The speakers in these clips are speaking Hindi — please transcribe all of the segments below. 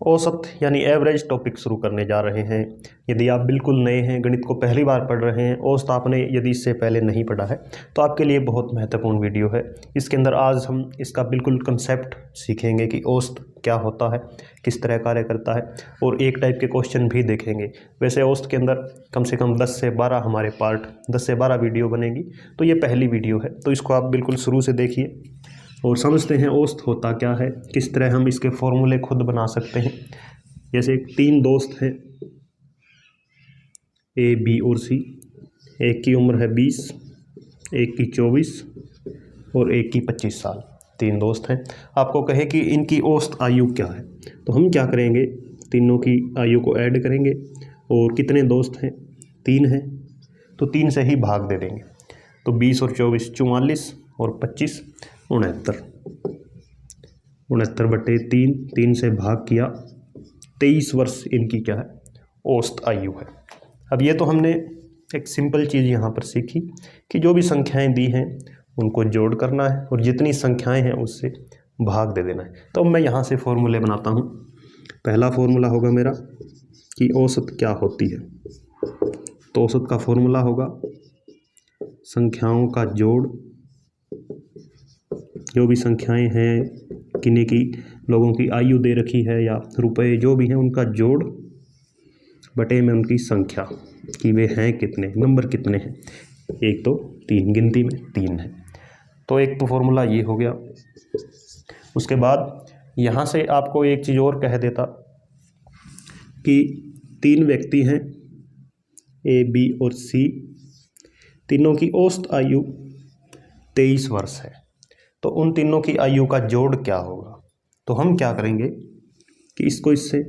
औसत यानी एवरेज टॉपिक शुरू करने जा रहे हैं। यदि आप बिल्कुल नए हैं, गणित को पहली बार पढ़ रहे हैं, औसत आपने यदि इससे पहले नहीं पढ़ा है तो आपके लिए बहुत महत्वपूर्ण वीडियो है। इसके अंदर आज हम इसका बिल्कुल कंसेप्ट सीखेंगे कि औसत क्या होता है, किस तरह कार्य करता है, और एक टाइप के क्वेश्चन भी देखेंगे। वैसे औसत के अंदर कम से कम 10 से 12 हमारे पार्ट, 10 से 12 वीडियो बनेगी, तो ये पहली वीडियो है, तो इसको आप बिल्कुल शुरू से देखिए और समझते हैं औसत होता क्या है, किस तरह हम इसके फॉर्मूले खुद बना सकते हैं। जैसे 3 दोस्त हैं ए, बी और सी। एक की उम्र है 20, एक की 24 और एक की 25 साल। 3 दोस्त हैं। आपको कहे कि इनकी औसत आयु क्या है, तो हम क्या करेंगे, तीनों की आयु को ऐड करेंगे और कितने दोस्त हैं, 3 हैं, तो 3 से ही भाग दे देंगे। तो 20 और 24 44 और 25 69। 69/3, 3 से भाग किया, 23 वर्ष इनकी क्या है, औसत आयु है। अब ये तो हमने एक सिंपल चीज़ यहाँ पर सीखी कि जो भी संख्याएं दी हैं उनको जोड़ करना है और जितनी संख्याएं हैं उससे भाग दे देना है। तो अब मैं यहाँ से फॉर्मूले बनाता हूँ। पहला फॉर्मूला होगा मेरा कि औसत क्या होती है। तो औसत का फॉर्मूला होगा संख्याओं का जोड़, जो भी संख्याएं हैं, किन्हीं की लोगों की आयु दे रखी है या रुपए जो भी हैं उनका जोड़ बटे में उनकी संख्या कि वे हैं कितने, नंबर कितने हैं। 1 2 3, गिनती में 3 है। तो एक तो फॉर्मूला ये हो गया। उसके बाद यहाँ से आपको एक चीज़ और कह देता कि 3 व्यक्ति हैं ए, बी और सी। तीनों की औसत आयु 23 वर्ष है। तो उन तीनों की आयु का जोड़ क्या होगा, तो हम क्या करेंगे कि इसको इससे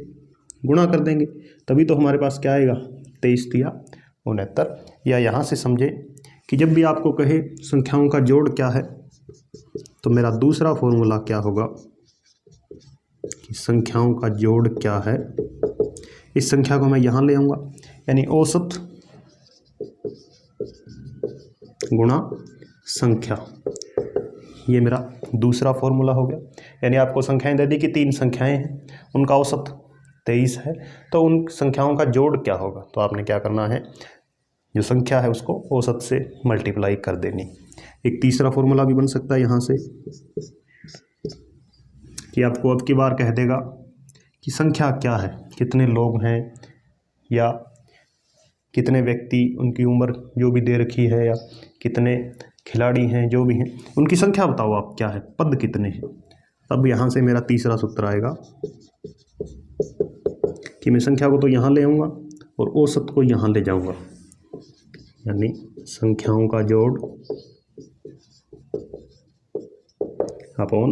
गुणा कर देंगे, तभी तो हमारे पास क्या आएगा, 23 तिया 69। या यहाँ से समझे कि जब भी आपको कहे संख्याओं का जोड़ क्या है, तो मेरा दूसरा फॉर्मूला क्या होगा कि संख्याओं का जोड़ क्या है। इस संख्या को मैं यहाँ ले आऊँगा, यानी औसत गुणा संख्या, ये मेरा दूसरा फॉर्मूला हो गया। यानी आपको संख्याएं दे दी कि 3 संख्याएं हैं, उनका औसत 23 है, तो उन संख्याओं का जोड़ क्या होगा, तो आपने क्या करना है, जो संख्या है उसको औसत से मल्टीप्लाई कर देनी। एक तीसरा फॉर्मूला भी बन सकता है यहाँ से कि आपको अब की बार कह देगा कि संख्या क्या है, कितने लोग हैं या कितने व्यक्ति, उनकी उम्र जो भी दे रखी है, या कितने खिलाड़ी हैं, जो भी हैं उनकी संख्या बताओ आप क्या है, पद कितने हैं। तब यहाँ से मेरा तीसरा सूत्र आएगा कि मैं संख्या को तो यहाँ ले आऊँगा और औसत को यहाँ ले जाऊँगा, यानी संख्याओं का जोड़ अपॉन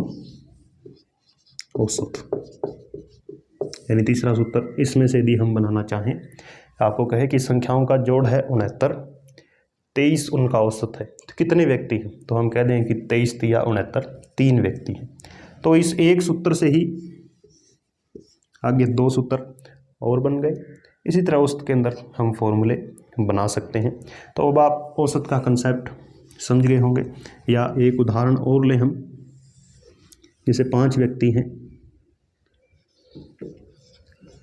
औसत, यानी तीसरा सूत्र। इसमें से यदि हम बनाना चाहें, आपको कहे कि संख्याओं का जोड़ है 69, 23 उनका औसत है, तो कितने व्यक्ति हैं, तो हम कह दें कि 23 तिया 69, 3 व्यक्ति हैं। तो इस एक सूत्र से ही आगे 2 सूत्र और बन गए। इसी तरह औसत के अंदर हम फॉर्मूले बना सकते हैं। तो अब आप औसत का कंसेप्ट समझ गए होंगे। या एक उदाहरण और लें हम, जैसे 5 व्यक्ति हैं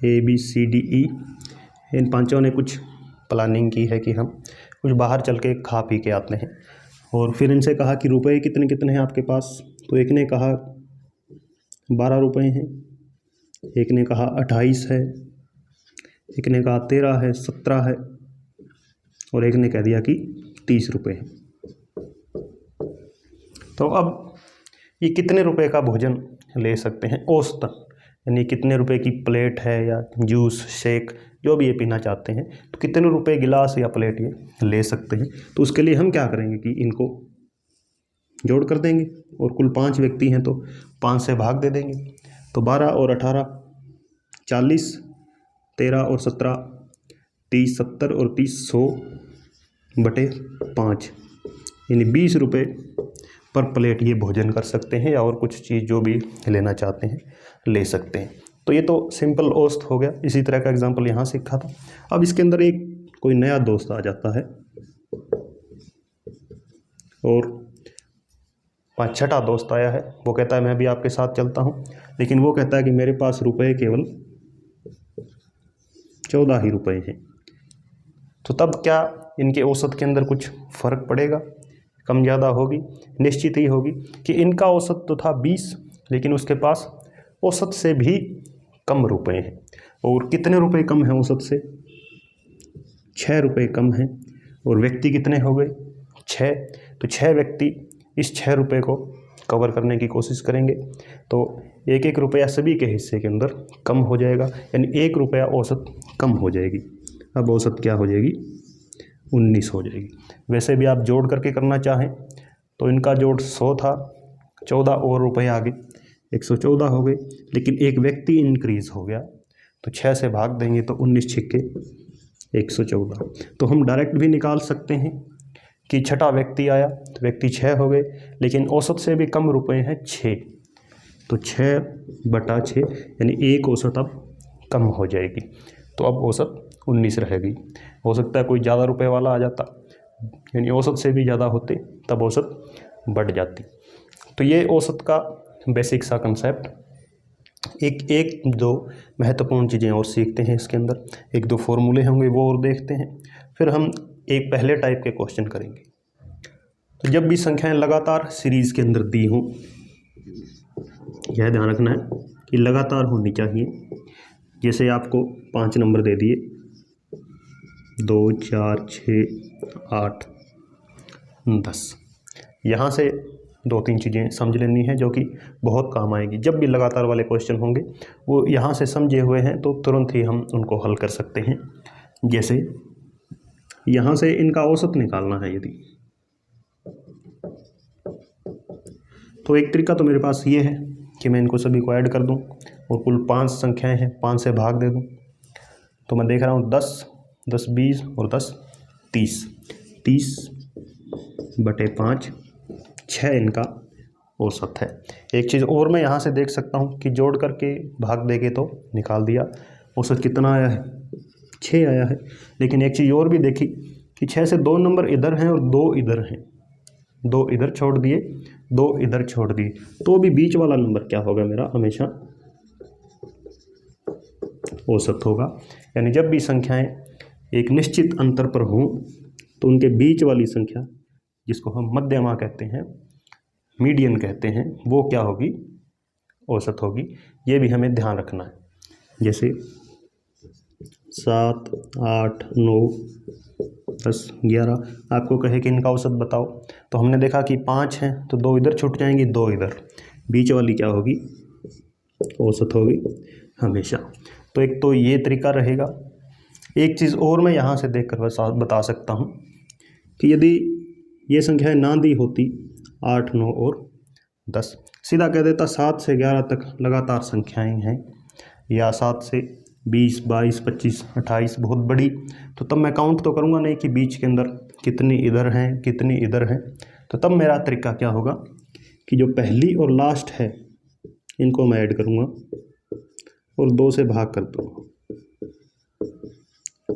ए, बी, सी, डी, ई। इन पांचों ने कुछ प्लानिंग की है कि हम कुछ बाहर चल के खा पी के आते हैं, और फिर इनसे कहा कि रुपए कितने कितने हैं आपके पास। तो एक ने कहा 12 रुपये हैं, एक ने कहा 28 है, एक ने कहा 13 है, 17 है, और एक ने कह दिया कि 30 रुपये है। तो अब ये कितने रुपए का भोजन ले सकते हैं औसतन, यानी कितने रुपए की प्लेट है या जूस, शेक जो भी ये पीना चाहते हैं, तो कितने रुपए गिलास या प्लेट ये ले सकते हैं। तो उसके लिए हम क्या करेंगे कि इनको जोड़ कर देंगे, और कुल 5 व्यक्ति हैं तो 5 से भाग दे देंगे। तो 12 और 18 40, 13 और 17 30, 70 और 30 100/5, यानी 20 रुपये पर प्लेट ये भोजन कर सकते हैं, या और कुछ चीज़ जो भी लेना चाहते हैं ले सकते हैं। तो ये तो सिंपल औसत हो गया। इसी तरह का एग्जांपल यहाँ सीखा था। अब इसके अंदर एक कोई नया दोस्त आ जाता है और 5 छठा दोस्त आया है, वो कहता है मैं भी आपके साथ चलता हूँ, लेकिन वो कहता है कि मेरे पास रुपए केवल 14 ही रुपये हैं। तो तब क्या इनके औसत के अंदर कुछ फ़र्क पड़ेगा? कम ज़्यादा होगी, निश्चित ही होगी कि इनका औसत तो था 20, लेकिन उसके पास औसत से भी कम रुपए हैं। और कितने रुपए कम हैं औसत से? 6 रुपये कम हैं। और व्यक्ति कितने हो गए? 6। तो 6 व्यक्ति इस 6 रुपये को कवर करने की कोशिश करेंगे, तो 1-1 रुपया सभी के हिस्से के अंदर कम हो जाएगा, यानी 1 रुपया औसत कम हो जाएगी। अब औसत क्या हो जाएगी? 19 हो जाएगी। वैसे भी आप जोड़ करके करना चाहें तो इनका जोड़ 100 था, 14 और रुपये आ गए, 114 हो गए, लेकिन एक व्यक्ति इंक्रीज़ हो गया तो 6 से भाग देंगे तो 19 छिक्के 114। तो हम डायरेक्ट भी निकाल सकते हैं कि छठा व्यक्ति आया तो व्यक्ति 6 हो गए, लेकिन औसत से भी कम रुपए हैं 6, तो 6/6 यानी एक औसत अब कम हो जाएगी। तो अब औसत 19 रहेगी। हो सकता है कोई ज़्यादा रुपए वाला आ जाता, यानी औसत से भी ज़्यादा होते, तब औसत बढ़ जाती। तो ये औसत का बेसिक सा कंसेप्ट। एक दो महत्वपूर्ण चीज़ें और सीखते हैं इसके अंदर, 1-2 फॉर्मूले होंगे वो और देखते हैं, फिर हम एक पहले टाइप के क्वेश्चन करेंगे। तो जब भी संख्याएं लगातार सीरीज़ के अंदर दी हों, यह ध्यान रखना है कि लगातार होनी चाहिए। जैसे आपको 5 नंबर दे दिए, 2, 4, 6, 8, 10। यहाँ से 2-3 चीज़ें समझ लेनी है जो कि बहुत काम आएगी। जब भी लगातार वाले क्वेश्चन होंगे वो यहाँ से समझे हुए हैं तो तुरंत ही हम उनको हल कर सकते हैं। जैसे यहाँ से इनका औसत निकालना है यदि, तो एक तरीका तो मेरे पास ये है कि मैं इनको सभी को ऐड कर दूं और कुल 5 संख्याएं हैं, 5 से भाग दे दूं। तो मैं देख रहा हूँ 10, 10 20 और 10 30, 30/5 6 इनका औसत है। एक चीज़ और मैं यहाँ से देख सकता हूँ कि जोड़ करके भाग देके तो निकाल दिया, औसत कितना आया है? 6 आया है। लेकिन एक चीज़ और भी देखी कि 6 से 2 नंबर इधर हैं और 2 इधर हैं, 2 इधर छोड़ दिए, 2 इधर छोड़ दिए, तो भी बीच वाला नंबर क्या होगा मेरा? हमेशा औसत होगा। यानी जब भी संख्याएं एक निश्चित अंतर पर हों तो उनके बीच वाली संख्या, जिसको हम मध्यमा कहते हैं, मीडियन कहते हैं, वो क्या होगी? औसत होगी। ये भी हमें ध्यान रखना है। जैसे 7, 8, 9, 10, 11 आपको कहे कि इनका औसत बताओ, तो हमने देखा कि 5 हैं तो 2 इधर छूट जाएंगी, 2 इधर, बीच वाली क्या होगी? औसत होगी हमेशा। तो एक तो ये तरीका रहेगा। एक चीज़ और मैं यहाँ से देख कर बता सकता हूँ कि यदि ये संख्याएं ना दी होती 8, 9 और 10, सीधा कह देता 7 से 11 तक लगातार संख्याएं हैं, या 7 से 20, 22, 25, 28 बहुत बड़ी, तो तब मैं काउंट तो करूँगा नहीं कि बीच के अंदर कितनी इधर हैं कितनी इधर हैं। तो तब मेरा तरीका क्या होगा कि जो पहली और लास्ट है इनको मैं ऐड करूँगा और 2 से भाग कर दूँगा,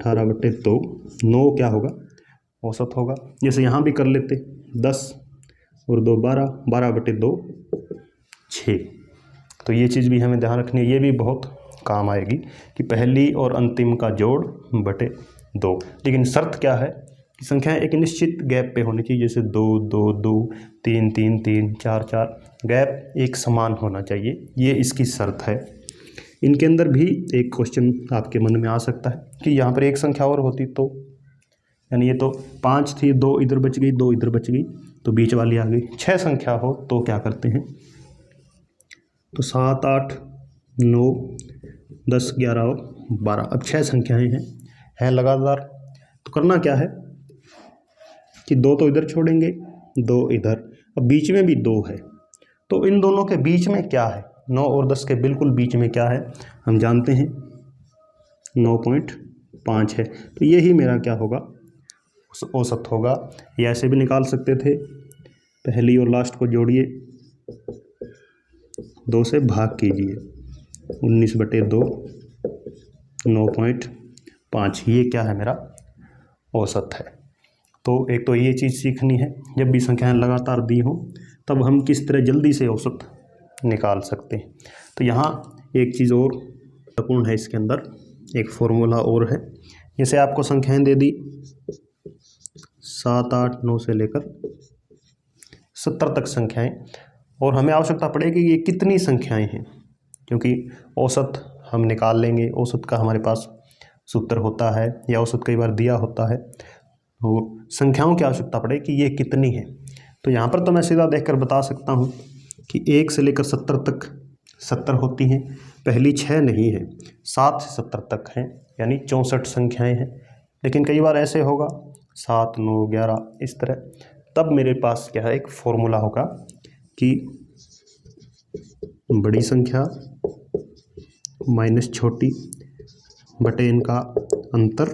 18/2, 9 क्या होगा? औसत होगा। जैसे यहाँ भी कर लेते, 10 और 2 12, 12/2 6। तो ये चीज़ भी हमें ध्यान रखनी है, ये भी बहुत काम आएगी कि पहली और अंतिम का जोड़ बटे 2। लेकिन शर्त क्या है कि संख्याएं एक निश्चित गैप पे होनी चाहिए, जैसे 2 2 2, 3 3 3, 4 4, गैप एक समान होना चाहिए, ये इसकी शर्त है। इनके अंदर भी एक क्वेश्चन आपके मन में आ सकता है कि यहाँ पर एक संख्या और होती तो, यानी ये तो 5 थी, 2 इधर बच गई, 2 इधर बच गई, तो बीच वाली आ गई। 6 संख्या हो तो क्या करते हैं? तो 7 8 9 10 11 और 12, अब 6 संख्याएं हैं लगातार। तो करना क्या है कि 2 तो इधर छोड़ेंगे, 2 इधर, अब बीच में भी 2 है, तो इन दोनों के बीच में क्या है? 9 और 10 के बिल्कुल बीच में क्या है? हम जानते हैं 9.5 है। तो यही मेरा क्या होगा? औसत होगा। या ऐसे भी निकाल सकते थे, पहली और लास्ट को जोड़िए, 2 से भाग कीजिए, 19/2, 9.5, ये क्या है? मेरा औसत है। तो एक तो ये चीज़ सीखनी है, जब भी संख्याएं लगातार दी हों तब हम किस तरह जल्दी से औसत निकाल सकते हैं। तो यहाँ एक चीज़ और महत्वपूर्ण है इसके अंदर, एक फॉर्मूला और है। जैसे आपको संख्याएं दे दी 7, 8, 9 से लेकर 70 तक संख्याएं, और हमें आवश्यकता पड़ेगी ये कितनी संख्याएं हैं, क्योंकि औसत हम निकाल लेंगे। औसत का हमारे पास सूत्र होता है या औसत कई बार दिया होता है, और संख्याओं की आवश्यकता पड़े कि ये कितनी है। तो यहाँ पर तो मैं सीधा देखकर बता सकता हूँ कि 1 से लेकर 70 तक 70 होती हैं, पहली 6 नहीं है, 7 से 70 तक हैं, यानी 64 संख्याएं हैं। लेकिन कई बार ऐसे होगा 7, 9, 11 इस तरह, तब मेरे पास क्या है, एक फॉर्मूला होगा कि बड़ी संख्या माइनस छोटी बटे इनका अंतर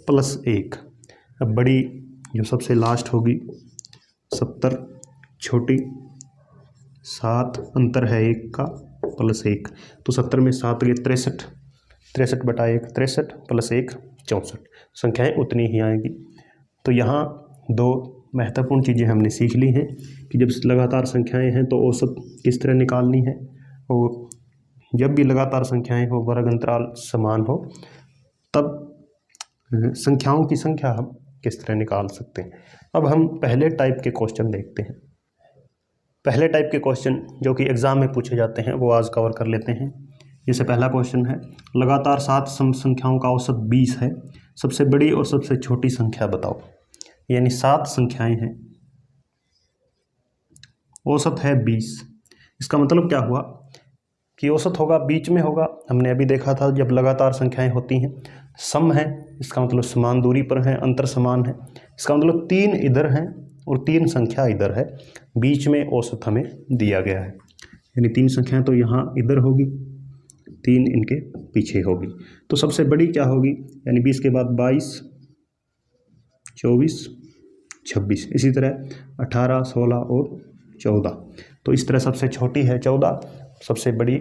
प्लस 1। अब बड़ी जो सबसे लास्ट होगी 70, छोटी 7, अंतर है 1 का प्लस 1, तो 70 में 7 गए 63, 63 बटा 1 63 प्लस 1 64, संख्याएं उतनी ही आएंगी। तो यहाँ दो महत्वपूर्ण चीज़ें हमने सीख ली हैं कि जब लगातार संख्याएं हैं तो औसत किस तरह निकालनी है, और जब भी लगातार संख्याएं हो, वर्ग अंतराल समान हो, तब संख्याओं की संख्या हम किस तरह निकाल सकते हैं। अब हम पहले टाइप के क्वेश्चन देखते हैं। पहले टाइप के क्वेश्चन जो कि एग्ज़ाम में पूछे जाते हैं वो आज कवर कर लेते हैं। जैसे पहला क्वेश्चन है, लगातार 7 सम संख्याओं का औसत 20 है, सबसे बड़ी और सबसे छोटी संख्या बताओ। यानी 7 संख्याएं हैं, औसत है 20। इसका मतलब क्या हुआ कि औसत होगा बीच में होगा। हमने अभी देखा था जब लगातार संख्याएं होती हैं सम है, इसका मतलब समान दूरी पर हैं, अंतर समान है। इसका मतलब 3 इधर हैं और 3 संख्या इधर है, बीच में औसत हमें दिया गया है। यानी 3 संख्याएं तो यहाँ इधर होगी, 3 इनके पीछे होगी। तो सबसे बड़ी क्या होगी, यानी 20 के बाद 22, 24, 26, इसी तरह 18, 16 और 14। तो इस तरह सबसे छोटी है 14, सबसे बड़ी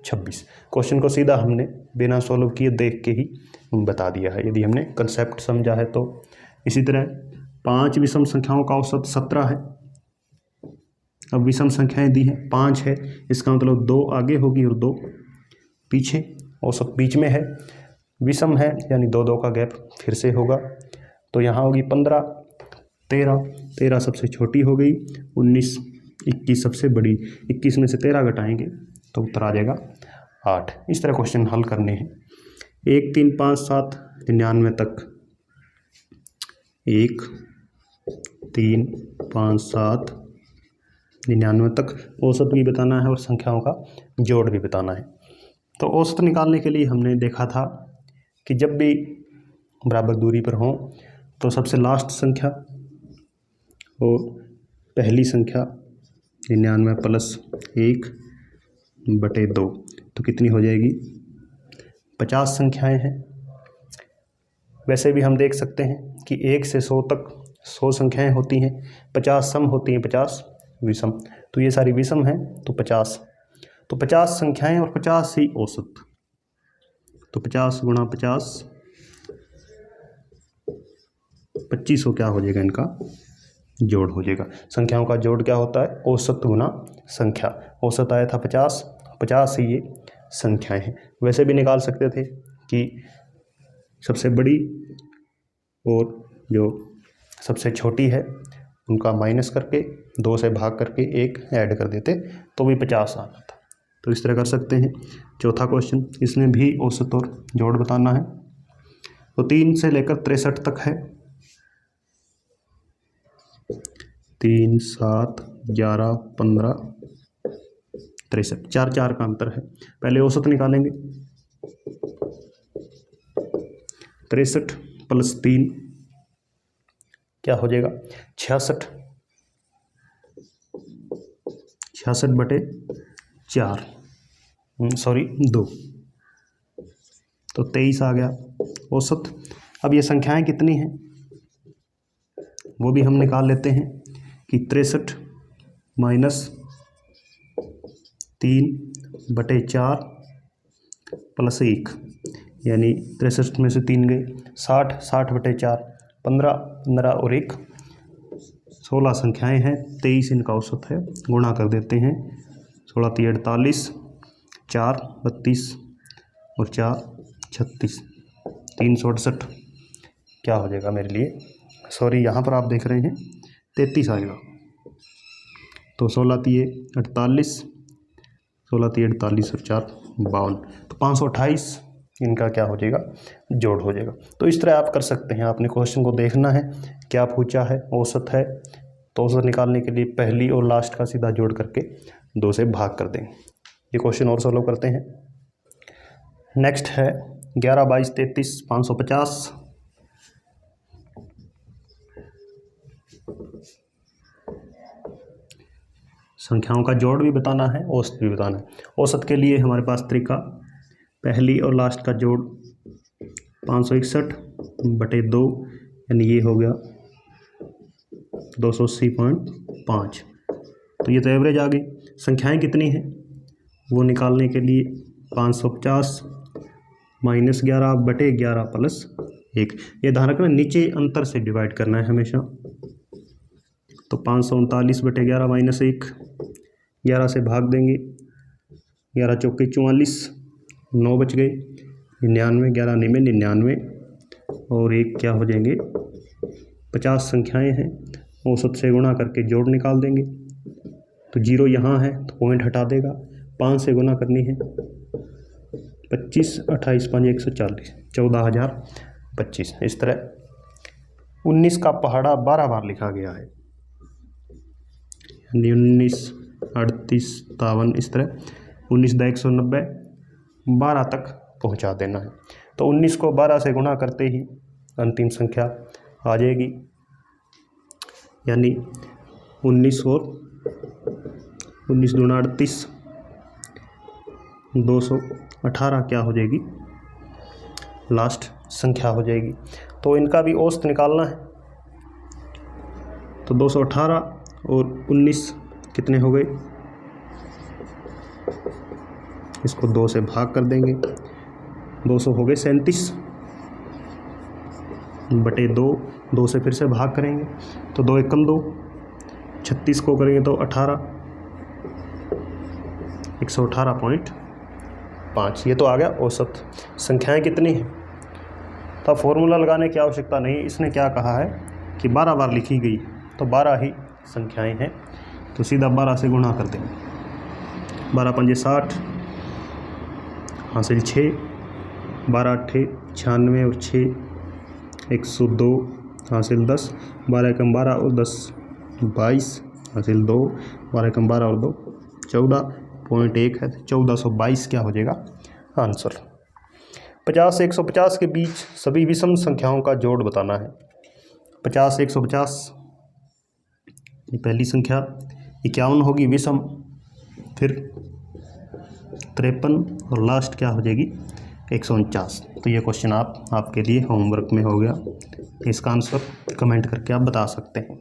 26। क्वेश्चन को सीधा हमने बिना सॉल्व किए देख के ही बता दिया है, यदि हमने कंसेप्ट समझा है तो। इसी तरह 5 विषम संख्याओं का औसत 17 है। अब विषम संख्याएं दी हैं, 5 है, इसका मतलब 2 आगे होगी और 2 पीछे, औसत बीच में है। विषम है यानी 2 का गैप फिर से होगा, तो यहाँ होगी 15, 13 सबसे छोटी हो गई, 19, 21 सबसे बड़ी। 21 में से 13 घटाएंगे तो उत्तर आ जाएगा 8। इस तरह क्वेश्चन हल करने हैं। 1, 3, 5, 7, 99 तक, 1, 3, 5, 7, 99 तक औसत भी बताना है और संख्याओं का जोड़ भी बताना है। तो औसत निकालने के लिए हमने देखा था कि जब भी बराबर दूरी पर हों तो सबसे लास्ट संख्या और पहली संख्या 99 प्लस 1 बटे 2, तो कितनी हो जाएगी, 50 संख्याएं हैं। वैसे भी हम देख सकते हैं कि 1 से 100 तक 100 संख्याएं होती हैं, 50 सम होती हैं, 50 विषम, तो ये सारी विषम हैं, तो 50, तो 50 संख्याएं और 50 ही औसत, तो 50 गुणा 50, 2500 क्या हो जाएगा, इनका जोड़ हो जाएगा। संख्याओं का जोड़ क्या होता है, औसत गुना संख्या। औसत आया था 50, 50 ही ये संख्याएं हैं। वैसे भी निकाल सकते थे कि सबसे बड़ी और जो सबसे छोटी है उनका माइनस करके 2 से भाग करके 1 ऐड कर देते तो भी 50 आना था। तो इस तरह कर सकते हैं। चौथा क्वेश्चन, इसमें भी औसत और जोड़ बताना है। तो 3 से लेकर 63 तक है, 3, 7, 11, 15, 63, 4 का अंतर है। पहले औसत निकालेंगे, 63 प्लस 3 क्या हो जाएगा, 66, 66 बटे 4, सॉरी 2, तो 23 आ गया औसत। अब ये संख्याएं कितनी हैं वो भी हम निकाल लेते हैं कि 63 माइनस 3 बटे 4 प्लस 1, यानी 63 में से 3 गए, 60, 60 बटे 4, 15, 15 और 1, 16 संख्याएं हैं, 23 इनका औसत है। गुणा कर देते हैं, 16 × 3 = 48, 4 32 और 4 36 368 क्या हो जाएगा मेरे लिए, सॉरी यहाँ पर आप देख रहे हैं 33 आएगा। तो 16 तिये 48, 16 तिये 48 और 4 52, तो 528 इनका क्या हो जाएगा, जोड़ हो जाएगा। तो इस तरह आप कर सकते हैं। आपने क्वेश्चन को देखना है क्या पूछा है, औसत है, तो औसत निकालने के लिए पहली और लास्ट का सीधा जोड़ करके 2 से भाग कर देंगे। ये क्वेश्चन और सॉल्व करते हैं। नेक्स्ट है 11 22 33 550। संख्याओं का जोड़ भी बताना है, औसत भी बताना है। औसत के लिए हमारे पास तरीका, पहली और लास्ट का जोड़ 561/2, यानी ये हो गया 280.5। तो ये तो एवरेज आ गई। संख्याएं कितनी हैं वो निकालने के लिए 550 -11 / 11 + 1। ये ध्यान रखना नीचे अंतर से डिवाइड करना है हमेशा। तो 539/11 - 1, 11 से भाग देंगे, 11 चौके 44, 9 बच गए, 99, 11 निमे 99 और 1 क्या हो जाएंगे 50 संख्याएं हैं। औसत से गुणा करके जोड़ निकाल देंगे। तो 0 यहाँ है तो पॉइंट हटा देगा, 5 से गुणा करनी है, 25 28 5 140, 14025। इस तरह 19 का पहाड़ा 12 बार लिखा गया है, यानी 19 38 53, इस तरह 19 × 190 12 तक पहुंचा देना है। तो 19 को 12 से गुणा करते ही अंतिम संख्या आ जाएगी, यानी 19 और 19 × 38 218 क्या हो जाएगी, लास्ट संख्या हो जाएगी। तो इनका भी औसत निकालना है। तो 218 और 19 कितने हो गए, इसको 2 से भाग कर देंगे, 200 हो गए 37/2, 2 से फिर से भाग करेंगे तो 2 × 2, 36 को करेंगे तो 18, 118.5। ये तो आ गया औसत। संख्याएं कितनी हैं, तो फॉर्मूला लगाने की आवश्यकता नहीं। इसने क्या कहा है कि 12 बार लिखी गई, तो 12 ही संख्याएं हैं, तो सीधा 12 से गुणा कर देंगे। 12 × 5 = 60, हासिल 6, 12 × 8 = 96 और 6 102, हासिल 10, 12 × 12 और 10 22, हासिल 2, 12 × 12 और 2 14.1 है, 1422 क्या हो जाएगा आंसर। 50 से 150 के बीच सभी विषम संख्याओं का जोड़ बताना है। 50 से 150, ये पहली संख्या 51 होगी विषम, फिर 53 और लास्ट क्या हो जाएगी 149। तो ये क्वेश्चन आपके लिए होमवर्क में हो गया। इसका आंसर कमेंट करके आप बता सकते हैं।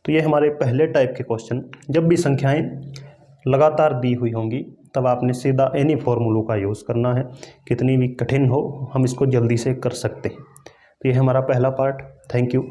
तो ये हमारे पहले टाइप के क्वेश्चन। जब भी संख्याएं लगातार दी हुई होंगी तब आपने सीधा इन्हीं फॉर्मूलों का यूज़ करना है। कितनी भी कठिन हो हम इसको जल्दी से कर सकते हैं। तो ये हमारा पहला पार्ट। Thank you.